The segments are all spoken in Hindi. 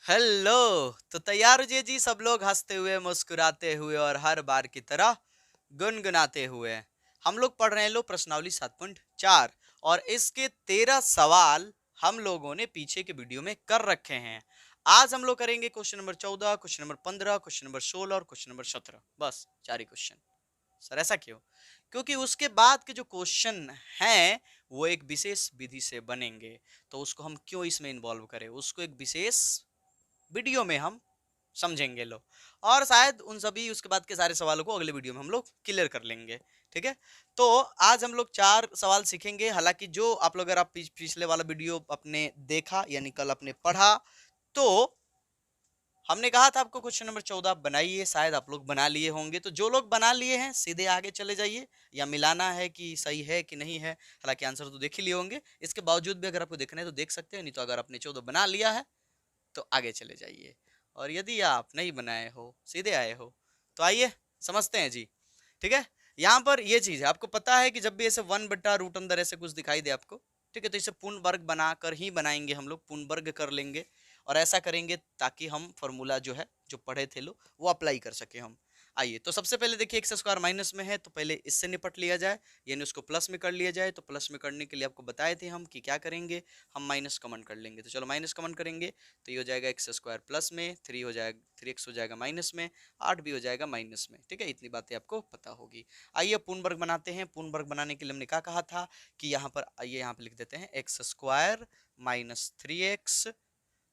हेलो। तो तैयार हो जी सब लोग हंसते हुए मुस्कुराते हुए और हर बार की तरह गुनगुनाते हुए। हम लोग पढ़ रहे हैं लो प्रश्नावली 7.4 और इसके 13 सवाल हम लोगों ने पीछे के वीडियो में कर रखे हैं। आज हम लोग करेंगे question number 14, question number 15, question number 16 और क्वेश्चन नंबर 17। बस 4 ही क्वेश्चन। सर ऐसा क्यों? क्योंकि उसके बाद के जो क्वेश्चन हैं वो एक विशेष विधि से बनेंगे, तो उसको हम क्यों इसमें इन्वॉल्व करें, उसको एक विशेष वीडियो में हम समझेंगे लो। और शायद उन सभी उसके बाद के सारे सवालों को अगले वीडियो में हम लोग क्लियर कर लेंगे। ठीक है। तो आज हम लोग 4 सवाल सीखेंगे। हालांकि जो आप लोग अगर आप पिछले वाला वीडियो अपने देखा यानी कल अपने पढ़ा, तो हमने कहा था आपको क्वेश्चन नंबर 14 बनाइए। शायद आप लोग बना लिए होंगे, तो जो लोग बना लिए हैं सीधे आगे चले जाइए, या मिलाना है कि सही है कि नहीं है। हालांकि आंसर तो देख ही लिए होंगे, इसके बावजूद भी अगर आपको देखना है तो देख सकते हैं, नहीं तो अगर आपने 14 बना लिया है तो आगे चले जाइए। और यदि आप नहीं बनाए हो, सीधे आए हो, तो आइए समझते हैं जी। ठीक है। यहाँ पर ये चीज है, आपको पता है कि जब भी ऐसे 1/रूट अंदर ऐसे कुछ दिखाई दे आपको, ठीक है, तो इसे पूर्ण वर्ग बनाकर ही बनाएंगे हम लोग, पूर्ण वर्ग कर लेंगे। और ऐसा करेंगे ताकि हम फॉर्मूला जो है जो पढ़े थे लो वो अप्लाई कर सके हम। आइए, तो सबसे पहले देखिए एक्स स्क्वायर माइनस में है, तो पहले इससे निपट लिया जाए, यानी उसको प्लस में कर लिया जाए। तो प्लस में करने के लिए आपको बताए थे हम कि क्या करेंगे, हम माइनस कॉमन कर लेंगे। तो चलो माइनस कॉमन करेंगे, तो ये हो जाएगा एक्स स्क्वायर प्लस में 3 हो जाएगा, 3x हो जाएगा माइनस में, 8 भी हो जाएगा माइनस में। ठीक है, इतनी बातें आपको पता होगी। आइए पूर्ण वर्ग बनाते हैं। पूर्ण वर्ग बनाने के लिए हमने क्या कहा था कि यहाँ पर आइए, यहाँ पे लिख देते हैं x square minus 3x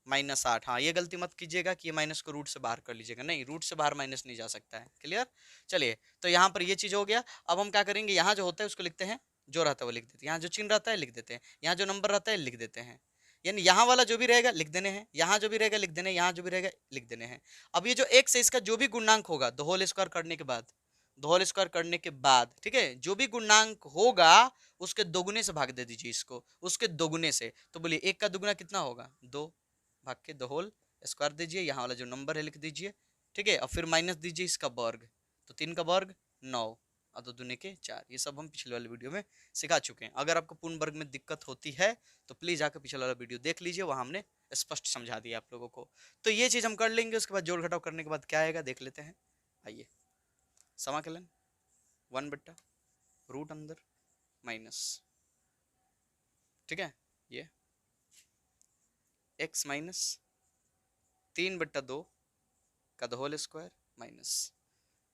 minus 8। हाँ, ये गलती मत कीजिएगा कि ये माइनस को रूट से बाहर कर लीजिएगा, नहीं, रूट से बाहर माइनस नहीं जा सकता है। क्लियर। चलिए, तो यहाँ पर ये चीज हो गया। अब हम क्या करेंगे, यहाँ जो होता है उसको लिखते हैं, जो रहता है वो लिख देते हैं, यहाँ जो चिन्ह रहता है लिख देते हैं, यहाँ जो नंबर रहता है लिख देते हैं। यानी यहाँ वाला जो भी रहेगा लिख देने हैं, यहाँ जो भी रहेगा लिख देने हैं, यहाँ जो भी रहेगा लिख देने हैं। अब ये जो एक्स है इसका जो भी गुणांक होगा द होल स्क्वायर करने के बाद, द होल स्क्वायर करने के बाद, ठीक है, जो भी गुणांक होगा उसके दोगुने से भाग दे दीजिए इसको, उसके दोगुने से। तो बोलिए एक का दुगुना कितना होगा, 2, भाग के द होल स्क्वायर दीजिए, यहाँ वाला जो नंबर है लिख दीजिए। ठीक है, और फिर माइनस दीजिए इसका वर्ग, तो 3 का वर्ग 9 और 2 दूनी के 4। ये सब हम पिछले वाले वीडियो में सिखा चुके हैं। अगर आपको पूर्ण वर्ग में दिक्कत होती है तो प्लीज आकर पिछले वाला वीडियो देख लीजिए, वहां हमने स्पष्ट समझा दिया आप लोगों को। तो ये चीज हम कर लेंगे। उसके बाद जोड़ घटाव करने के बाद क्या आएगा देख लेते हैं। आइए, समाकलन 1/रूट अंदर माइनस, ठीक है, ये x माइनस 3/2 का द होल स्क्वायर माइनस,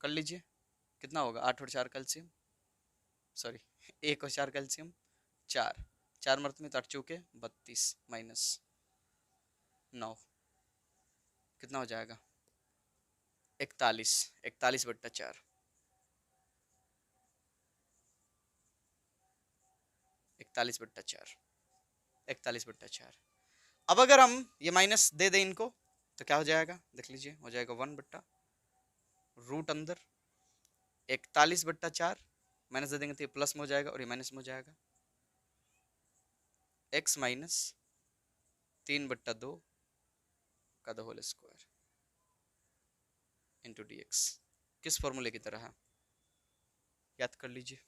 कर लीजिए कितना होगा, 8 और 4 कैल्शियम, सॉरी 1 और 4 कैल्शियम, 4, 4 मर्त में 8 चौके 32 माइनस 9, कितना हो जाएगा 41, 41/4, 41/4, 41/4। अब अगर हम ये माइनस दे दें इनको तो क्या हो जाएगा देख लीजिए, हो जाएगा 1/रूट अंदर 41/4, माइनस दे देंगे तो ये प्लस में हो जाएगा और ये माइनस में हो जाएगा, x माइनस 3/2 का the whole square into D X. किस फॉर्मूले की तरह है, याद कर लीजिए,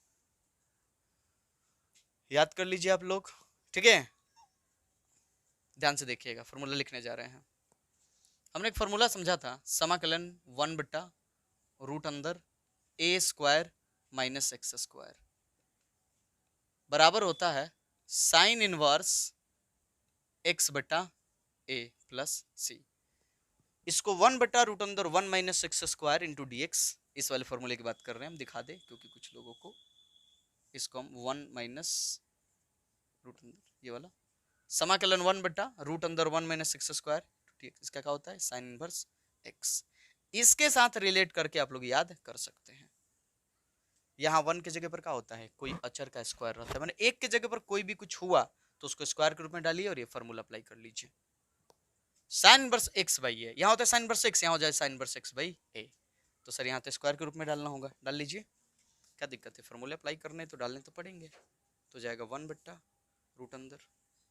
याद कर लीजिए आप लोग। ठीक है, ध्यान से देखिएगा, फॉर्मूला लिखने जा रहे हैं। हमने एक फॉर्मूला समझा था, समाकलन 1/रूट अंदर ए स्क्वायर माइनस एक्स स्क्वायर बराबर होता है साइन इनवर्स x/a प्लस सी। इसको 1/रूट अंदर 1 minus x square into D x, इस वाले फॉर्मूले की बात कर रहे हैं हम, दिखा दे क्योंकि कुछ लोगों को इसको हम 1 माइनस रूट अंदर ये वाला समाकलन 1/रूट अंदर 1 माइनस एक्स स्क्वायर, इसका क्या होता है साइन इनवर्स एक्स। इसके साथ रिलेट करके आप लोग याद कर सकते हैं, यहाँ 1 की जगह पर क्या होता है, कोई अचर का स्क्वायर रहता है, मैंने एक की जगह पर कोई भी कुछ हुआ तो उसको स्क्वायर के रूप में डालिए और ये फॉर्मूला अप्लाई कर लीजिए। साइन इनवर्स एक्स बाई ए, यहाँ होता है साइन इनवर्स एक्स, यहाँ हो जाए साइन इनवर्स एक्स बाई ए। तो सर यहाँ तो स्क्वायर के रूप में डालना होगा, डाल लीजिए, क्या दिक्कत है, फॉर्मूले अप्लाई करने तो डालने तो पड़ेंगे। तो जाएगा 1/रूट अंदर,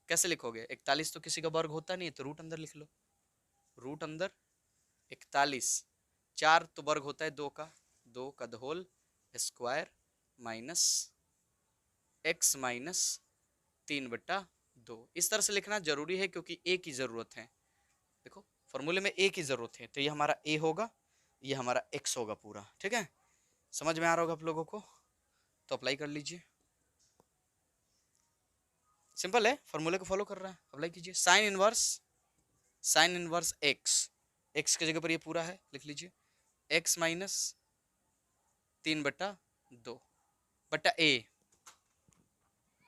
कैसे लिखोगे, 41 तो किसी का वर्ग होता नहीं है तो रूट अंदर लिख लो, रूट अंदर 41, 4 तो वर्ग होता है 2 का, 2 का the whole square minus x minus 3/2। इस तरह से लिखना जरूरी है क्योंकि a की जरूरत है। देखो फॉर्मूले में ए की जरूरत है, तो ये हमारा ए होगा, ये हमारा एक्स होगा पूरा, ठीक है। समझ में आ रहा होगा आप लोगों को, तो अप्लाई कर लीजिए। सिंपल है, फॉर्मूले को फॉलो कर रहा है, अप्लाई कीजिए। साइन इनवर्स एक्स, एक्स की जगह पर ये पूरा है, लिख लीजिए। एक्स माइनस 3/2 बट्टा ए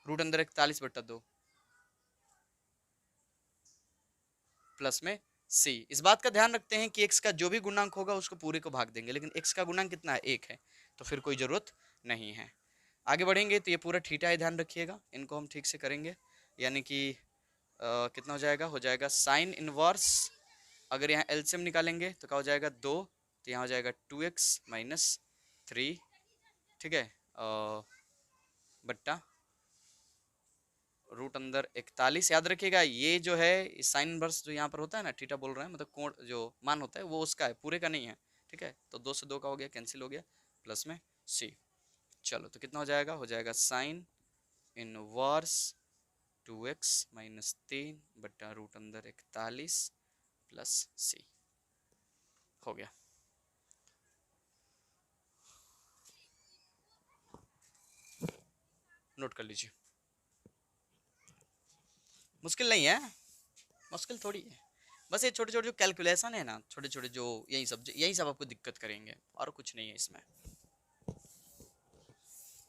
रूट अंदर 41/2 प्लस में सी। इस बात का ध्यान रखते हैं कि एक्स का जो भी गुणांक होगा उसको पूरे को भाग देंगे, लेकिन एक्स का गुणांक कितना है, 1 है, तो फिर कोई जरूरत नहीं है। आगे बढ़ेंगे तो ये पूरा थीटा है, ध्यान रखिएगा, इनको हम ठीक से करेंगे। यानी कि कितना हो जाएगा साइन इनवर्स, अगर यहाँ एलसीएम निकालेंगे तो क्या हो जाएगा 2, तो यहाँ हो जाएगा 2x माइनस 3, ठीक है, बट्टा रूट अंदर 41। याद रखिएगा ये जो है साइन इनवर्स जो यहाँ पर होता है ना, थीटा बोल रहे हैं, मतलब कोण जो मान होता है वो उसका है, पूरे का नहीं है, ठीक है। तो 2 से 2 का हो गया, कैंसिल हो गया, प्लस में सी। चलो तो कितना हो जाएगा साइन इनवर्स 2x माइनस 3 बट्टा रूट अंदर 41 प्लस सी, हो गया। नोट कर लीजिए, मुश्किल नहीं है, मुश्किल थोड़ी है, बस ये छोटे छोटे जो कैलकुलेशन है ना, छोटे छोटे जो यही सब आपको दिक्कत करेंगे, और कुछ नहीं है इसमें।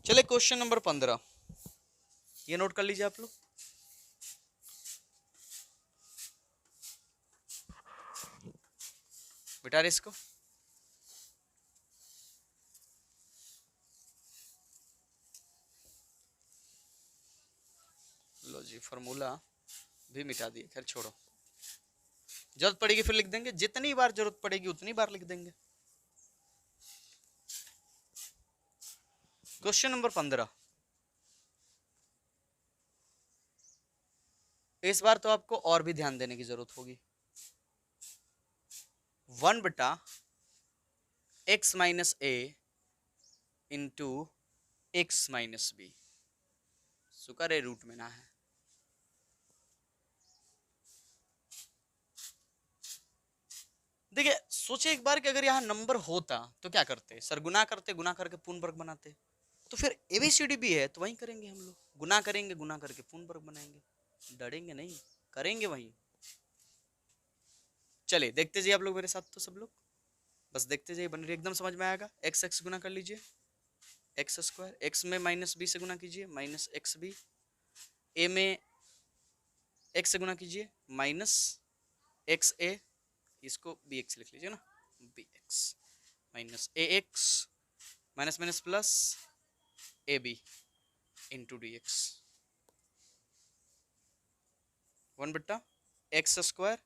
चले क्वेश्चन नंबर 15, ये नोट कर लीजिए आप लोग। बेटा इसको लो जी, फॉर्मूला भी मिटा दिए, खैर छोड़ो, जरूरत पड़ेगी फिर लिख देंगे, जितनी बार जरूरत पड़ेगी उतनी बार लिख देंगे। क्वेश्चन नंबर 15, इस बार तो आपको और भी ध्यान देने की जरूरत होगी। 1/x minus a into x minus B, शुक्र है रूट में ना है। देखिए सोचे एक बार कि अगर यहाँ नंबर होता तो क्या करते, सर गुना करते, गुना करके पूर्ण वर्ग बनाते, तो फिर एबीसीडी भी है तो वहीं करेंगे हम लोग, गुना करेंगे, गुना करके पूर्ण वर्ग बनाएंगे, डरेंगे नहीं, करेंगे वहीं। चलिए देखते जाइए आप लोग मेरे साथ, तो सब लोग बस देखते जाइए, बन रही एकदम समझ में आएगा। एक्स एक्स गुना कर लीजिए, एक्स स्क्वायर, एक्स में माइनस बी से गुना कीजिए, माइनस एक्स बी, ए में एक्स से गुना कीजिए, माइनस एक्स ए, इसको बी एक्स लिख लीजिए ना, B X minus A X, minus minus plus A B into D X, 1/x²,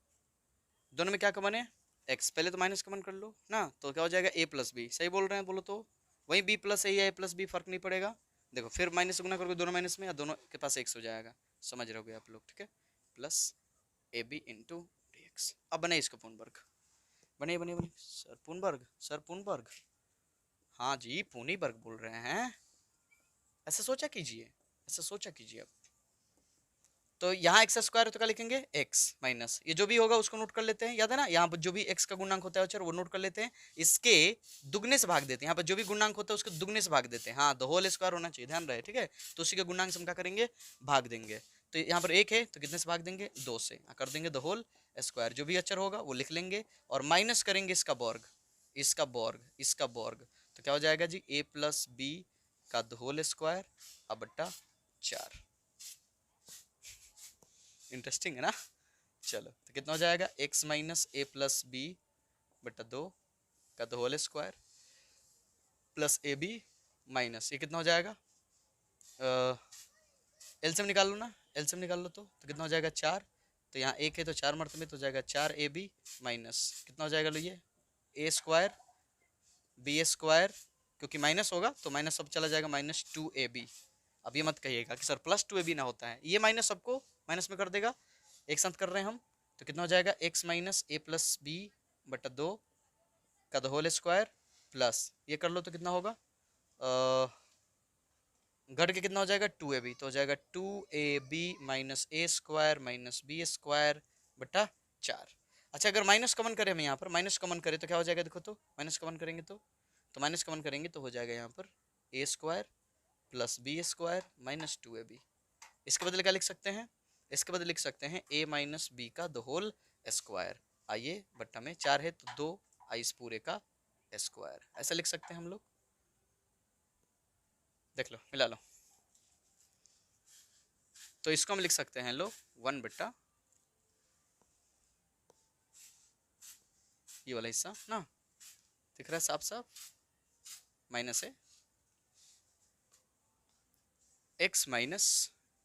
दोनों में क्या कॉमन है, एक्स, पहले तो माइनस कॉमन कर लो ना, तो क्या हो जाएगा ए प्लस बी, सही बोल रहे हैं बोलो तो, वही बी प्लस ए या ए प्लस बी, फर्क नहीं पड़ेगा। देखो फिर माइनस से गुना करोगे दोनों माइनस में, या दोनों के पास एक्स हो जाएगा, समझ रहे होगे आप लोग, ठीक है, plus A B into D X. अब बने इसको पूर्ण वर्ग, बने बने बने, सर पूर्ण वर्ग, सर पूर्ण वर्ग, हाँ जी पूर्ण वर्ग बोल रहे हैं, ऐसा सोचा कीजिए, ऐसा सोचा कीजिए अब। तो यहाँ एक्स स्क्वायर तो क्या लिखेंगे, एक्स माइनस ये जो भी होगा उसको नोट कर लेते हैं, याद है ना, यहाँ पर जो भी एक्स का गुणांक होता है अक्षर वो नोट कर लेते हैं, इसके दुगने से भाग देते हैं, यहाँ पर जो भी गुणांक होता है उसके दुगने से भाग देते हैं, हाँ द होल स्क्वायर होना चाहिए, ध्यान रहे, ठीक है। तो उसी के गुणांक से हम क्या करेंगे, भाग देंगे, तो यहाँ पर 1 है तो कितने से भाग देंगे, 2 से, कर देंगे द होल स्क्वायर, जो भी अक्षर होगा वो लिख लेंगे, और माइनस करेंगे इसका वर्ग, इसका वर्ग, इसका वर्ग, तो क्या हो जाएगा जी, ए प्लस बी का द होल स्क्वायर अब बट्टा 4। इंटरेस्टिंग है ना। चलो तो कितना हो जाएगा, x माइनस ए प्लस बी बटा 2 का तो whole square plus A B minus ये कितना हो जाएगा, एलसीएम निकाल लो ना, एलसीएम निकाल लो तो कितना हो जाएगा 4, तो यहाँ 1 है तो 4 मरतबे तो हो जाएगा 4ab माइनस कितना हो जाएगा, लो ये ए स्क्वायर बी स्क्वायर, क्योंकि माइनस होगा तो माइनस सब चला जाएगा, -2ab। अब ये मत कहिएगा कि सर +2ab ना होता है, ये माइनस सबको माइनस में कर देगा, एक साथ कर रहे हैं हम, तो कितना हो जाएगा, x माइनस ए प्लस बी बटा 2 का द होल स्क्वायर प्लस ये कर लो तो कितना होगा, घट के कितना हो जाएगा 2ab, तो हो जाएगा 2ab माइनस ए स्क्वायर माइनस बी स्क्वायर बटा 4। अच्छा अच्छा अगर माइनस कॉमन करें हम यहाँ पर, माइनस कॉमन करें तो क्या हो जाएगा, देखो तो माइनस कॉमन करेंगे तो माइनस कॉमन करेंगे तो हो जाएगा यहाँ पर a square plus b square minus 2ab। इसके बदले क्या लिख सकते हैं, इसके बदले लिख सकते हैं a माइनस बी का द होल स्क्वायर। आइए बट्टा में 4 है तो 2 आई इस पूरे का स्क्वायर, ऐसा लिख सकते हैं हम लोग। देख लो मिला लो, तो इसको हम लिख सकते हैं लो 1 बट्टा ये वाला हिस्सा ना, दिख रहा है साफ साफ, माइनस है x माइनस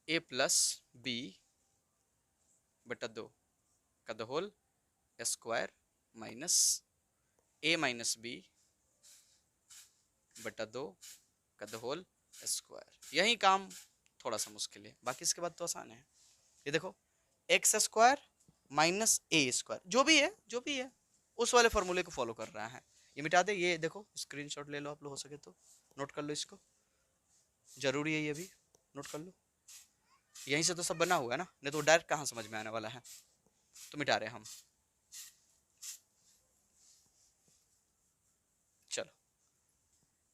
ए प्लस बी बटा 2 का the whole square minus a minus b बटा 2 का द होल स्क्वायर। यही काम थोड़ा सा मुश्किल है, बाकी इसके बाद तो आसान है। ये देखो एक्स स्क्वायर माइनस ए स्क्वायर जो भी है उस वाले फॉर्मूले को फॉलो कर रहा है। ये मिटा दे, ये देखो स्क्रीनशॉट ले लो आप लोग, हो सके तो नोट कर लो, इसको जरूरी है, ये भी नोट कर लो। यहीं से तो सब बना हुआ है ना, नहीं तो डायरेक्ट कहाँ समझ में आने वाला है। तो मिटा रहे हम, चलो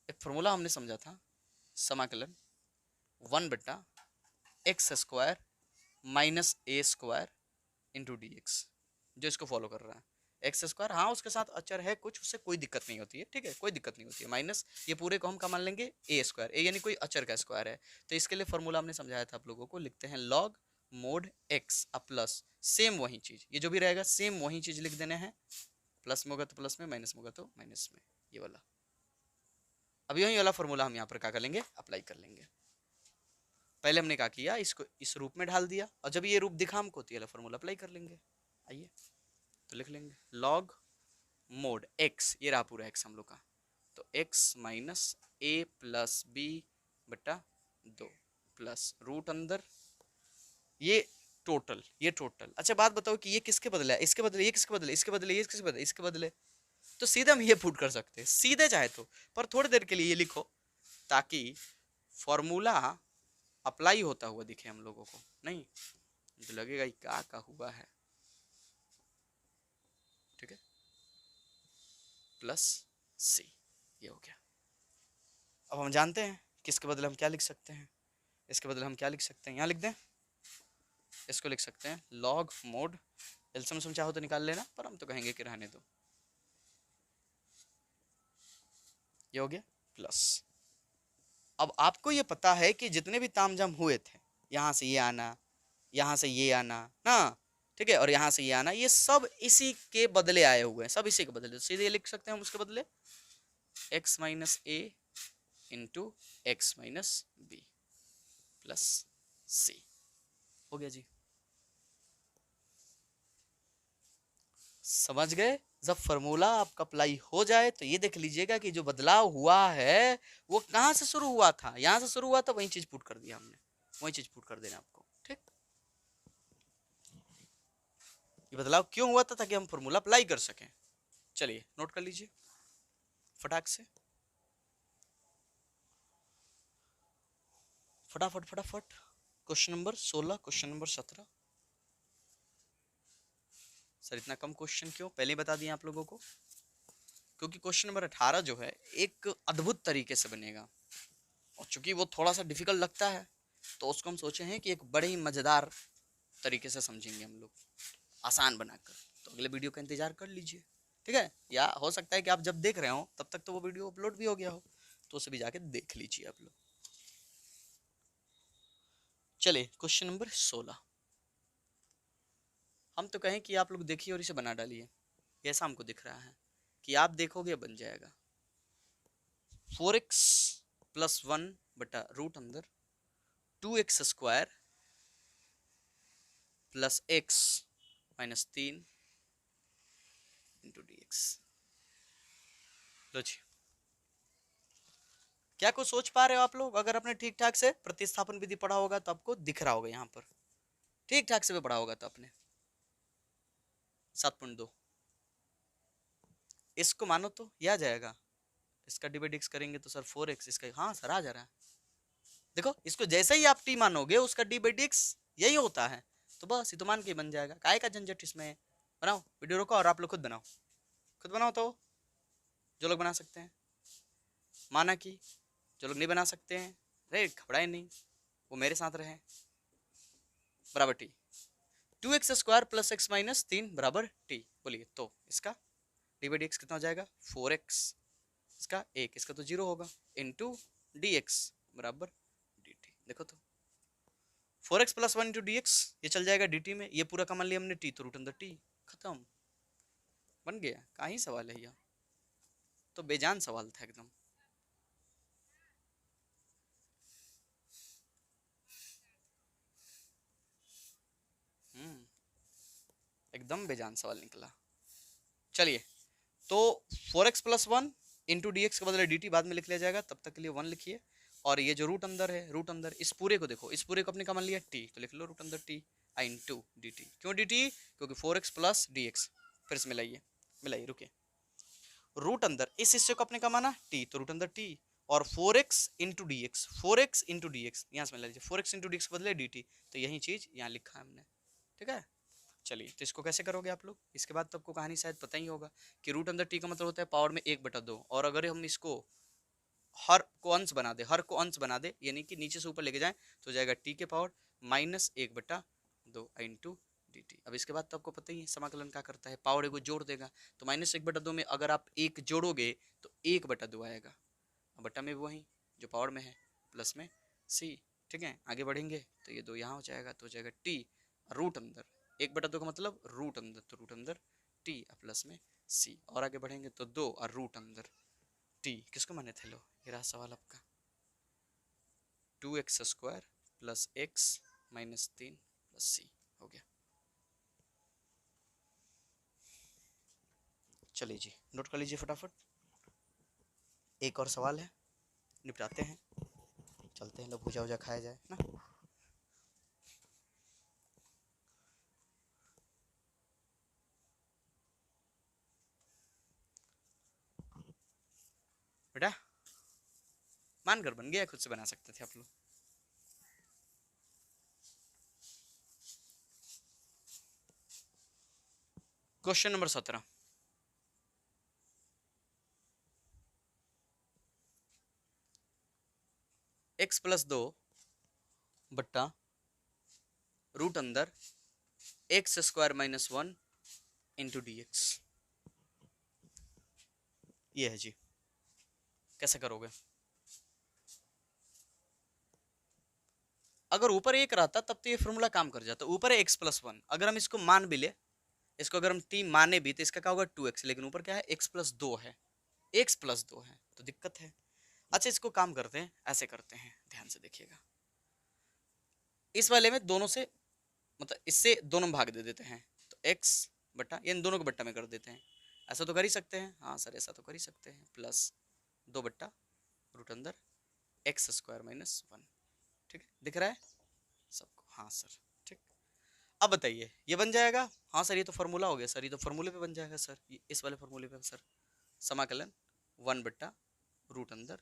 एक फॉर्मूला हमने समझा था, समाकलन 1 बट्टा एक्स स्क्वायर माइनस ए स्क्वायर इंटू डी एक्स, जो इसको फॉलो कर रहा है। एक्स स्क्वायर हाँ उसके साथ अचर है कुछ, उससे कोई दिक्कत नहीं होती है, ठीक है कोई दिक्कत नहीं होती है। माइनस ये पूरे को हम क्या मान लेंगे, ए स्क्वायर, ए यानी कोई अचर का स्क्वायर है। तो इसके लिए फॉर्मूला हमने समझाया था आप लोगों को, लिखते हैं लॉग मोड एक्स अब प्लस सेम वही चीज, ये जो भी रहेगा सेम वही चीज लिख देने हैं, प्लस में होगा तो प्लस में, माइनस में होगा तो माइनस में, ये वाला। अब यही वाला फॉर्मूला हम यहाँ पर क्या कर लेंगे, अप्लाई कर लेंगे। पहले हमने क्या किया, इसको इस रूप में ढाल दिया, और जब ये रूप दिखा हमको तो ये वाला फॉर्मूला अप्लाई कर लेंगे। आइए तो लिख लेंगे लॉग मोड एक्स, ये रहा पूरा एक्स हम लोग का, तो एक्स माइनस ए प्लस बी बटा 2 प्लस रूट अंदर ये टोटल, ये टोटल। अच्छा बात बताओ कि ये किसके बदले है, इसके बदले, ये किसके बदले, इसके बदले, ये किसके बदले, इसके बदले। तो सीधे हम ये पुट कर सकते हैं सीधे चाहे तो, पर थोड़ी देर के लिए ये लिखो ताकि फॉर्मूला अप्लाई होता हुआ दिखे हम लोगों को, नहीं तो लगेगा क्या का हुआ है, ठीक है प्लस सी, ये हो गया। अब हम जानते हैं किसके बदले हम क्या लिख सकते हैं, इसके बदले हम क्या लिख सकते हैं, यहाँ लिख दें, इसको लिख सकते हैं लॉग मोड, एलसीएम चाहो तो निकाल लेना, पर हम तो कहेंगे कि रहने दो, ये हो गया प्लस। अब आपको ये पता है कि जितने भी तामझाम हुए थे, यहाँ से ये आना, यहाँ से ये आना ना, ठीक है, और यहाँ से ये आना, ये सब इसी के बदले आए हुए हैं, सब इसी के बदले, तो सीधे लिख सकते हैं हम उसके बदले x minus a into x minus b plus c, हो गया जी। समझ गए, जब फॉर्मूला आपका अप्लाई हो जाए तो ये देख लीजिएगा कि जो बदलाव हुआ है वो कहाँ से शुरू हुआ था, यहाँ से शुरू हुआ था, वही चीज पुट कर दिया हमने, वही चीज पुट कर देना आपको, ठीक। ये बदलाव क्यों हुआ था, ताकि हम फॉर्मूला अप्लाई कर सकें। चलिए नोट कर लीजिए फटाक से, फटाफट फटाफट। Question number 16, question number 17। Sir इतना कम क्वेश्चन क्यों, पहले ही बता दिए आप लोगों को, क्योंकि क्वेश्चन नंबर 18 जो है एक अद्भुत तरीके से बनेगा, और चूंकि वो थोड़ा सा डिफिकल्ट लगता है तो उसको हम सोचे हैं कि एक बड़े ही मजेदार तरीके से समझेंगे हम लोग, आसान बनाकर। तो अगले वीडियो का इंतजार कर लीजिए, ठीक है, या हो सकता है कि आप जब देख रहे हो तब तक तो वो वीडियो अपलोड भी हो गया हो, तो उसे भी जाके देख लीजिए आप लोग। चलिए क्वेश्चन नंबर 16, हम तो कहें कि आप लोग देखिए और इसे बना डालिए, ऐसा हमको दिख रहा है कि आप देखोगे बन जाएगा 4x प्लस 1 बटा रूट अंदर 2x square plus x minus 3 into D x. लो जी, क्या कुछ सोच पा रहे हो आप लोग, अगर आपने ठीक ठाक से प्रतिस्थापन विधि पढ़ा होगा तो आपको दिख रहा होगा यहाँ पर, ठीक ठाक से भी पढ़ा होगा तो आपने 7.2, इसको मानो तो यह आ जाएगा, इसका डिवाइड x करेंगे तो सर 4x, इसका हाँ सर आ जा रहा है, देखो इसको जैसे ही आप t मानोगे उसका d बाई डी एक्स यही होता है, तो बस ये तो मान के बन जाएगा, काय का झंझट इसमें, बनाओ, वीडियो रोको और आप लोग खुद बनाओ, खुद बनाओ तो, जो लोग बना सकते हैं। माना कि जो लोग नहीं बना सकते हैं, अरे घबराए नहीं, वो मेरे साथ रहे। बराबर T, 2x² plus x minus 3 बराबर टी। बोलिए तो इसका डी बाई डी एक्स कितना हो जाएगा 4x, इसका 1, इसका तो 0 होगा, इंटू डी एक्स बराबर डी टी। देखो तो 4x plus 1 into D x, ये चल जाएगा डी टी में, ये पूरा का मान लिया हमने टी, तो रूट अंदर टी, खत्म, बन गया। कहाँ ही सवाल है यह, तो बेजान सवाल था एकदम। एकदम बेजान सवाल निकला। चलिए तो 4x plus 1 into D x के बदले डी टी बाद में लिख लिया जाएगा, तब तक के लिए 1 लिखिए। और ये जो रूट अंदर है, रूट अंदर इस पूरे को देखो, इस पूरे को अपने का मान लिया टी, तो लिख लो रूट अंदर T I into D T. क्यों डी टी, क्योंकि 4x प्लस डी एक्स। फिर से मिलाइए, मिलाइए रुकिए, रूट अंदर इस हिस्से को अपने का माना टी, तो रूट अंदर टी, और 4x into D x, 4x into D x यहाँ से मिला लीजिए, 4x इंटू डी एक्स बदले डी टी, तो यही चीज यहाँ लिखा है हमने, ठीक है। चलिए तो इसको कैसे करोगे आप लोग, इसके बाद तो आपको कहानी शायद पता ही होगा कि रूट अंदर टी का मतलब होता है पावर में 1/2, और अगर हम इसको हर को अंश बना दे, हर को अंश बना दे, यानी कि नीचे से ऊपर लेके जाए, तो जाएगा टी के power minus 1/2 into D T. अब इसके बाद तो आपको पता ही है समाकलन क्या करता है, पावर को जोड़ देगा, तो माइनस 1/2 में अगर आप 1 जोड़ोगे तो 1/2 आएगा, बटा में वही जो पावर में है, प्लस में सी, ठीक है। आगे बढ़ेंगे तो ये 2 यहाँ हो जाएगा, तो हो जाएगा टी, रूट अंदर 1/2 का मतलब रूट अंदर, तो रूट अंदर टी प्लस में सी, और आगे बढ़ेंगे तो 2 और रूट अंदर टी। किसको माने थे लो, ये रहा सवाल आपका, 2x² plus x minus 3 plus c, हो गया। चलिए जी नोट कर लीजिए फटाफट, एक और सवाल है, निपटाते हैं, चलते हैं, लो भूजा वूजा खाया जाए ना। बेटा मानकर बन गया, खुद से बना सकते थे आप लोग। क्वेश्चन नंबर 17, x प्लस 2 बट्टा रूट अंदर x² minus 1 into D x, ये है जी, कैसे करोगे। अगर ऊपर 1 रहता तब तो ये फॉर्मूला काम कर जाता, ऊपर है x प्लस 1, अगर हम इसको मान भी ले, इसको अगर हम t माने भी, तो इसका क्या होगा 2x, लेकिन ऊपर क्या है x प्लस 2 है, x प्लस 2 है, तो दिक्कत है। अच्छा इसको काम करते हैं, ऐसे करते हैं, ध्यान से देखिएगा, इस वाले में दोनों से मतलब इससे दोनों भाग दे देते हैं, तो x बट्टा, इन दोनों को बट्टा में कर देते हैं, ऐसा तो कर ही सकते हैं, हाँ सर ऐसा तो कर ही सकते हैं, प्लस 2 बट्टा रूट अंदर x² माइनस 1, ठीक है, दिख रहा है सबको, हाँ सर ठीक। अब बताइए ये बन जाएगा, हाँ सर ये तो फॉर्मूला हो गया सर, ये तो फॉर्मूले पे बन जाएगा सर, ये इस वाले फॉर्मूले पे सर, समाकलन 1 बट्टा रूट अंदर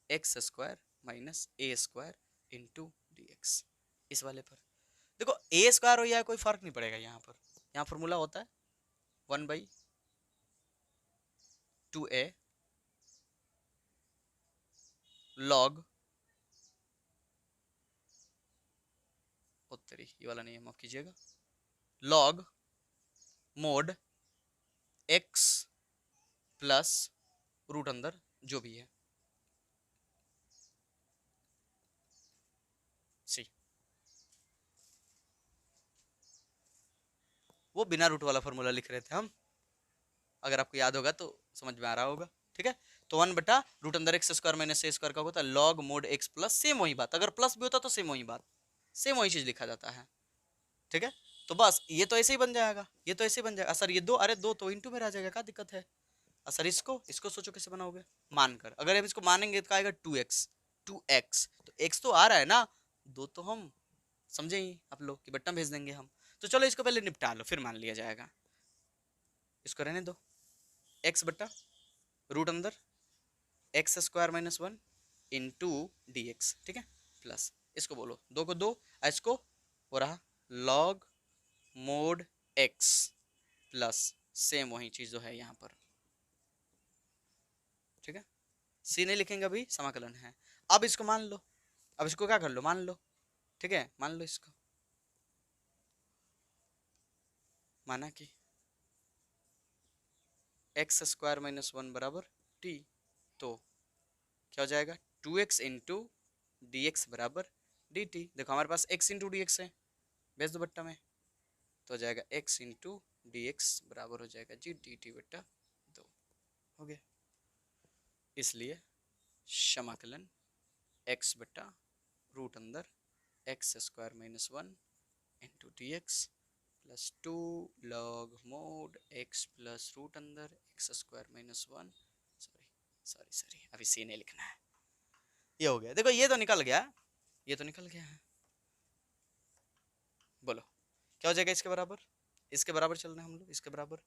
x² minus a² into D x, इस वाले पर देखो a² हो या कोई फर्क नहीं पड़ेगा, यहाँ पर यहाँ फॉर्मूला होता है 1/2a लॉग, उत्तरी ये वाला नहीं है, माफ कीजिएगा, log mod x plus root अंदर जो भी है सी, वो बिना रूट वाला फॉर्मूला लिख रहे थे हम, अगर आपको याद होगा तो समझ में आ रहा होगा, ठीक है। तो 1 बटा रूट अंदर x² माइनस a² का होता है log mod x plus, same वही बात, अगर प्लस भी होता तो सेम वही बात, सेम वही चीज लिखा जाता है, ठीक है। तो बस ये तो ऐसे ही बन जाएगा, ये तो ऐसे ही बन जाएगा सर, ये 2 अरे 2 तो इंटू में रह जाएगा, क्या दिक्कत है सर। इसको इसको सोचो कैसे बनाओगे, मानकर, अगर हम इसको मानेंगे तो आएगा 2x तो x तो आ रहा है ना, 2 तो हम समझे ही आप लोग कि बट्टा भेज देंगे हम, तो चलो इसको पहले निपटा लो फिर मान लिया जाएगा, इसको रहने दो, x बट्टा रूट अंदर x² minus 1 into D x, ठीक है, प्लस इसको बोलो 2 को 2, इसको हो रहा log mod x plus same वही चीज जो है यहाँ पर, ठीक है। सी नहीं लिखेंगे अभी, समाकलन है। अब इसको मान लो, अब इसको क्या कर लो, मान लो, ठीक है, मान लो इसको, माना कि एक्स स्क्वायर माइनस वन बराबर टी, तो क्या हो जाएगा, 2x इंटू डी एक्स बराबर डी टी। देखो हमारे पास x इंटू डी एक्स है, भेज दो बट्टा में, तो हो जाएगा x इंटू डी एक्स बराबर हो जाएगा जी डी टी बट्टा 2, हो गया। इसलिए समाकलन x बट्टा रूट अंदर x square minus one into D x plus 2 log mod x plus root अंदर x square minus one, sorry sorry sorry, अभी सी नहीं लिखना है, ये हो गया। देखो ये तो निकल गया, ये तो निकल गया है, बोलो क्या हो जाएगा इसके बराबर, इसके बराबर चलना है हम लोग, इसके बराबर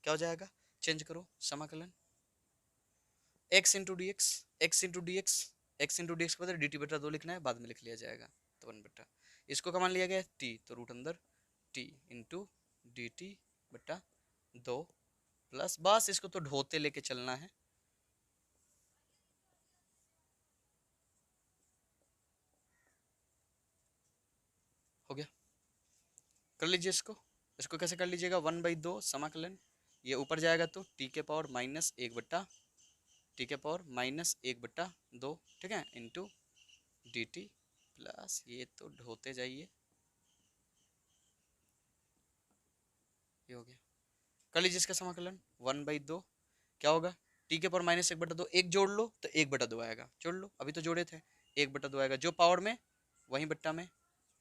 क्या हो जाएगा, चेंज करो समाकलन x into D x, x into D x, x into D x के बदले डी टी बटा 2 लिखना है, बाद में लिख लिया जाएगा, तो 1 बटा इसको क्या मान लिया गया t, तो रूट अंदर t इंटू डी टी बटा 2 प्लस, बस इसको तो ढोते लेके चलना है, हो गया। कर लीजिए इसको, इसको कैसे कर लीजिएगा, 1/2 समाकलन, ये ऊपर जाएगा तो t के पावर माइनस 1 बट्टा टी के पावर माइनस 1 बट्टा 2, ठीक है, इंटू डी टी प्लस, ये तो ढोते जाइए, ये हो गया। कर लीजिए इसका समाकलन 1/2, क्या होगा, टी के पावर माइनस 1/2, एक जोड़ लो तो 1/2 आएगा, जोड़ लो, अभी तो जोड़े थे, 1/2 आएगा, जो पावर में वही बट्टा में,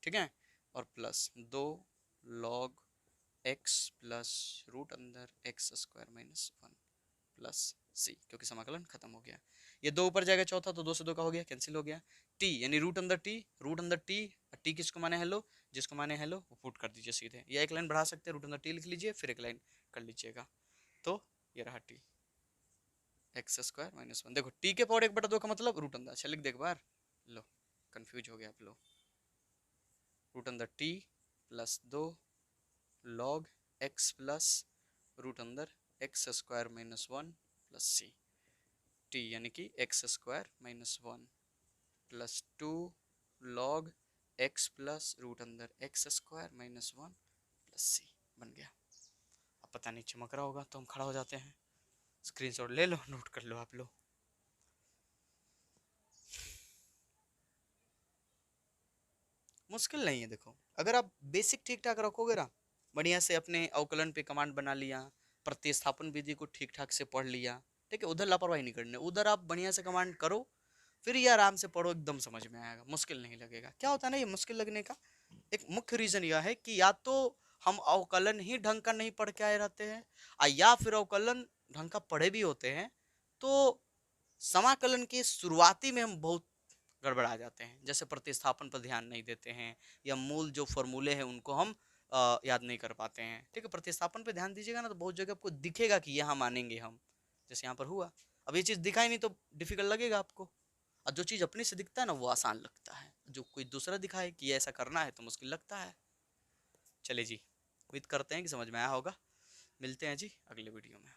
ठीक है, और plus 2 log x plus root अंदर x square minus one plus c, क्योंकि समाकलन खत्म हो गया, ये 2 ऊपर जाएगा चौथा, तो 2 से 2 का हो गया, कैंसिल हो गया, टी यानी रूट अंदर टी, रूट अंदर टी, टी किसको माने हेलो, जिसको माने हेलो वो पुट कर दीजिए सीधे, या एक लाइन बढ़ा सकते हैं, रूट अंदर टी लिख लीजिए, फिर एक लाइन कर लीजिएगा, तो ये रहा T x square minus one. देखो टी के पावर 1/2 का मतलब रूट अंदर, अच्छा लिख दे एक बार, लो कंफ्यूज हो गया आप लोग, रूट अंदर t plus 2 log x plus root अंदर x square minus one plus c, t यानी कि x square minus one plus 2 log x plus root अंदर x square minus one plus c, बन गया। अब पता नहीं चमक रहा होगा तो हम खड़ा हो जाते हैं, स्क्रीनशॉट ले लो, नोट कर लो आप लोग। मुश्किल नहीं है, देखो अगर आप बेसिक ठीक ठाक रखोगे ना, बढ़िया से अपने अवकलन पे कमांड बना लिया, प्रतिस्थापन विधि को ठीक ठाक से पढ़ लिया, ठीक है, उधर लापरवाही नहीं करनी, उधर आप बढ़िया से कमांड करो, फिर ये आराम से पढ़ो, एकदम समझ में आएगा, मुश्किल नहीं लगेगा। क्या होता है ना, ये मुश्किल लगने का एक मुख्य रीजन यह है कि या तो हम अवकलन ही ढंग का नहीं पढ़ के आए रहते हैं, या फिर अवकलन ढंग का पढ़े भी होते हैं तो समाकलन के शुरुआती में हम बहुत गड़बड़ा जाते हैं, जैसे प्रतिस्थापन पर ध्यान नहीं देते हैं, या मूल जो फॉर्मूले हैं उनको हम याद नहीं कर पाते हैं, ठीक है। प्रतिस्थापन पे ध्यान दीजिएगा ना तो बहुत जगह आपको दिखेगा कि यहाँ मानेंगे हम, जैसे यहाँ पर हुआ, अब ये चीज़ दिखाई नहीं तो डिफिकल्ट लगेगा आपको, और जो चीज़ अपने से दिखता है ना वो आसान लगता है, जो कोई दूसरा दिखाए कि ऐसा करना है तो मुश्किल लगता है। चलिए जी, उम्मीद करते हैं कि समझ में आया होगा, मिलते हैं जी अगले वीडियो में।